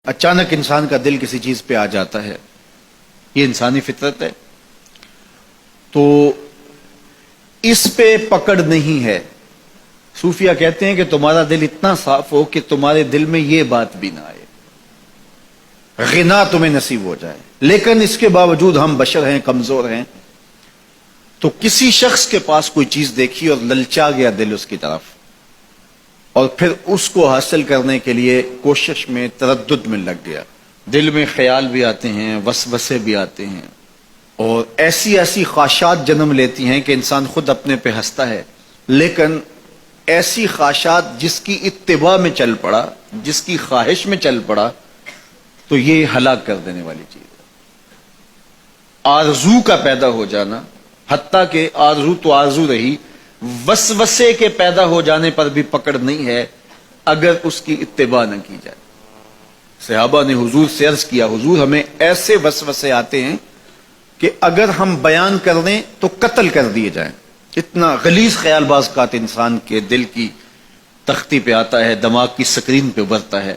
اچانک انسان کا دل کسی چیز پہ آ جاتا ہے، یہ انسانی فطرت ہے، تو اس پہ پکڑ نہیں ہے۔ صوفیہ کہتے ہیں کہ تمہارا دل اتنا صاف ہو کہ تمہارے دل میں یہ بات بھی نہ آئے، غنا تمہیں نصیب ہو جائے، لیکن اس کے باوجود ہم بشر ہیں، کمزور ہیں، تو کسی شخص کے پاس کوئی چیز دیکھی اور للچا گیا دل اس کی طرف، اور پھر اس کو حاصل کرنے کے لیے کوشش میں، تردد میں لگ گیا۔ دل میں خیال بھی آتے ہیں، وسوسے بھی آتے ہیں، اور ایسی ایسی خواہشات جنم لیتی ہیں کہ انسان خود اپنے پہ ہنستا ہے، لیکن ایسی خواہشات جس کی اتباع میں چل پڑا، جس کی خواہش میں چل پڑا، تو یہ ہلاک کر دینے والی چیز ہے۔ آرزو کا پیدا ہو جانا، حتیٰ کہ آرزو تو آرزو رہی، وسوسے کے پیدا ہو جانے پر بھی پکڑ نہیں ہے اگر اس کی اتباع نہ کی جائے۔ صحابہ نے حضور سے عرض کیا، حضور ہمیں ایسے وسوسے آتے ہیں کہ اگر ہم بیان کر دیں تو قتل کر دیے جائیں، اتنا غلیظ خیال بعض اوقات انسان کے دل کی تختی پہ آتا ہے، دماغ کی سکرین پہ ابھرتا ہے۔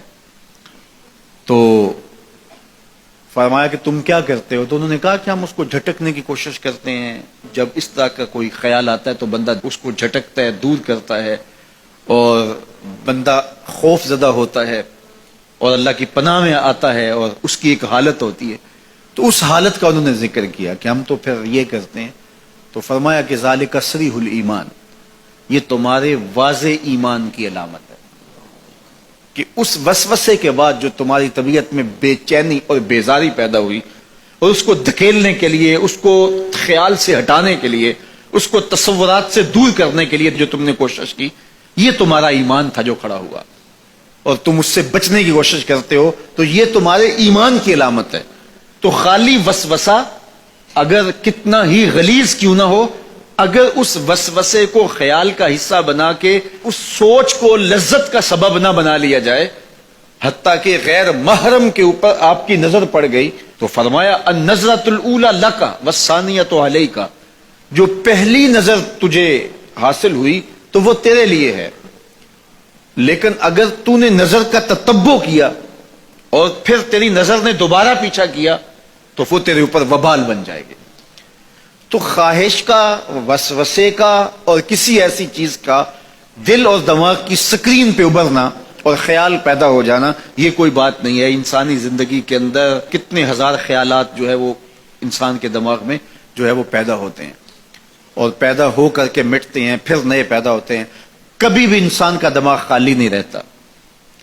تو فرمایا کہ تم کیا کرتے ہو؟ تو انہوں نے کہا کہ ہم اس کو جھٹکنے کی کوشش کرتے ہیں، جب اس طرح کا کوئی خیال آتا ہے تو بندہ اس کو جھٹکتا ہے، دور کرتا ہے، اور بندہ خوف زدہ ہوتا ہے اور اللہ کی پناہ میں آتا ہے، اور اس کی ایک حالت ہوتی ہے۔ تو اس حالت کا انہوں نے ذکر کیا کہ ہم تو پھر یہ کرتے ہیں۔ تو فرمایا کہ ذالک صریح الایمان، یہ تمہارے واضح ایمان کی علامت ہے کہ اس وسوسے کے بعد جو تمہاری طبیعت میں بے چینی اور بیزاری پیدا ہوئی، اور اس کو دھکیلنے کے لیے، اس کو خیال سے ہٹانے کے لیے، اس کو تصورات سے دور کرنے کے لیے جو تم نے کوشش کی، یہ تمہارا ایمان تھا جو کھڑا ہوا، اور تم اس سے بچنے کی کوشش کرتے ہو، تو یہ تمہارے ایمان کی علامت ہے۔ تو خالی وسوسہ اگر کتنا ہی غلیظ کیوں نہ ہو، اگر اس وسوسے کو خیال کا حصہ بنا کے اس سوچ کو لذت کا سبب نہ بنا لیا جائے، حتیٰ کہ غیر محرم کے اوپر آپ کی نظر پڑ گئی، تو فرمایا النظرۃ الاولی لک والثانیۃ علیک، جو پہلی نظر تجھے حاصل ہوئی تو وہ تیرے لیے ہے، لیکن اگر تو نے نظر کا تتبع کیا اور پھر تیری نظر نے دوبارہ پیچھا کیا تو وہ تیرے اوپر وبال بن جائے گی۔ تو خواہش کا، وسوسے کا، اور کسی ایسی چیز کا دل اور دماغ کی سکرین پہ ابھرنا اور خیال پیدا ہو جانا، یہ کوئی بات نہیں ہے۔ انسانی زندگی کے اندر کتنے ہزار خیالات جو ہے وہ انسان کے دماغ میں جو ہے وہ پیدا ہوتے ہیں، اور پیدا ہو کر کے مٹتے ہیں، پھر نئے پیدا ہوتے ہیں۔ کبھی بھی انسان کا دماغ خالی نہیں رہتا،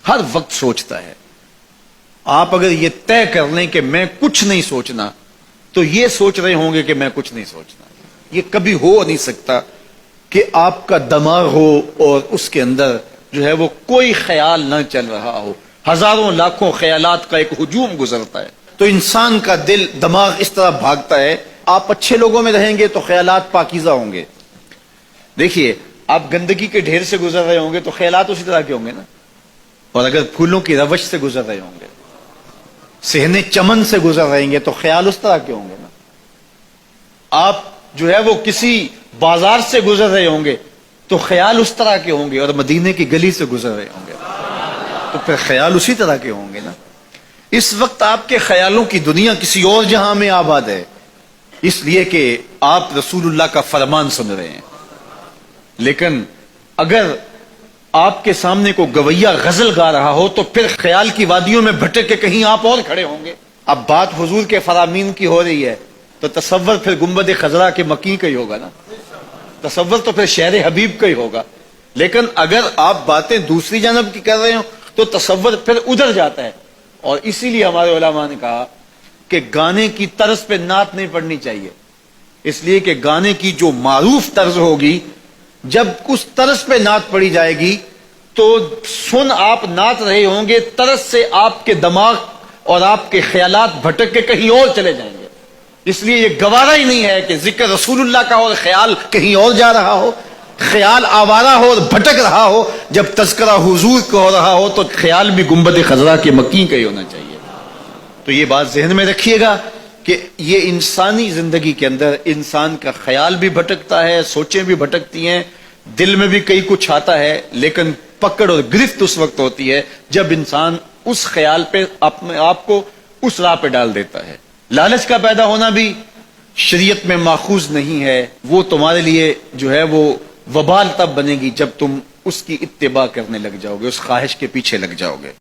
ہر وقت سوچتا ہے۔ آپ اگر یہ طے کر لیں کہ میں کچھ نہیں سوچنا، تو یہ سوچ رہے ہوں گے کہ میں کچھ نہیں سوچنا۔ یہ کبھی ہو نہیں سکتا کہ آپ کا دماغ ہو اور اس کے اندر جو ہے وہ کوئی خیال نہ چل رہا ہو، ہزاروں لاکھوں خیالات کا ایک ہجوم گزرتا ہے۔ تو انسان کا دل، دماغ اس طرح بھاگتا ہے۔ آپ اچھے لوگوں میں رہیں گے تو خیالات پاکیزہ ہوں گے۔ دیکھیے، آپ گندگی کے ڈھیر سے گزر رہے ہوں گے تو خیالات اسی طرح کے ہوں گے نا، اور اگر پھولوں کی روش سے گزر رہے ہوں گے، صحن چمن سے گزر رہیں گے تو خیال اس طرح کے ہوں گے نا۔ آپ جو ہے وہ کسی بازار سے گزر رہے ہوں گے تو خیال اس طرح کے ہوں گے، اور مدینے کی گلی سے گزر رہے ہوں گے تو پھر خیال اسی طرح کے ہوں گے نا۔ اس وقت آپ کے خیالوں کی دنیا کسی اور جہاں میں آباد ہے، اس لیے کہ آپ رسول اللہ کا فرمان سن رہے ہیں، لیکن اگر آپ کے سامنے کو گویا غزل گا رہا ہو تو پھر خیال کی وادیوں میں بھٹک کے کہیں آپ اور کھڑے ہوں گے۔ اب بات حضور کے فرامین کی ہو رہی ہے تو تصور پھر گنبد خضرا کے مکی کا ہی ہوگا نا، تصور تو پھر شہر حبیب کا ہی ہوگا۔ لیکن اگر آپ باتیں دوسری جانب کی کر رہے ہو تو تصور پھر ادھر جاتا ہے، اور اسی لیے ہمارے علماء نے کہا کہ گانے کی طرز پہ نعت نہیں پڑھنی چاہیے، اس لیے کہ گانے کی جو معروف طرز ہوگی، جب اس طرز پہ نعت پڑھی جائے گی تو سن آپ نعت رہے ہوں گے، طرز سے آپ کے دماغ اور آپ کے خیالات بھٹک کے کہیں اور چلے جائیں گے۔ اس لیے یہ گوارا ہی نہیں ہے کہ ذکر رسول اللہ کا اور خیال کہیں اور جا رہا ہو، خیال آوارہ ہو اور بھٹک رہا ہو۔ جب تذکرہ حضور کا ہو رہا ہو تو خیال بھی گنبد خضرا کے مکی کا ہی ہونا چاہیے۔ تو یہ بات ذہن میں رکھیے گا کہ یہ انسانی زندگی کے اندر انسان کا خیال بھی بھٹکتا ہے، سوچیں بھی بھٹکتی ہیں، دل میں بھی کئی کچھ آتا ہے، لیکن پکڑ اور گرفت اس وقت ہوتی ہے جب انسان اس خیال پہ اپنے آپ کو اس راہ پہ ڈال دیتا ہے. لالچ کا پیدا ہونا بھی شریعت میں ماخوذ نہیں ہے. وہ تمہارے لیے جو ہے وہ وبال تب بنے گی جب تم اس کی اتباع کرنے لگ جاؤ گے, اس خواہش کے پیچھے لگ جاؤ گے.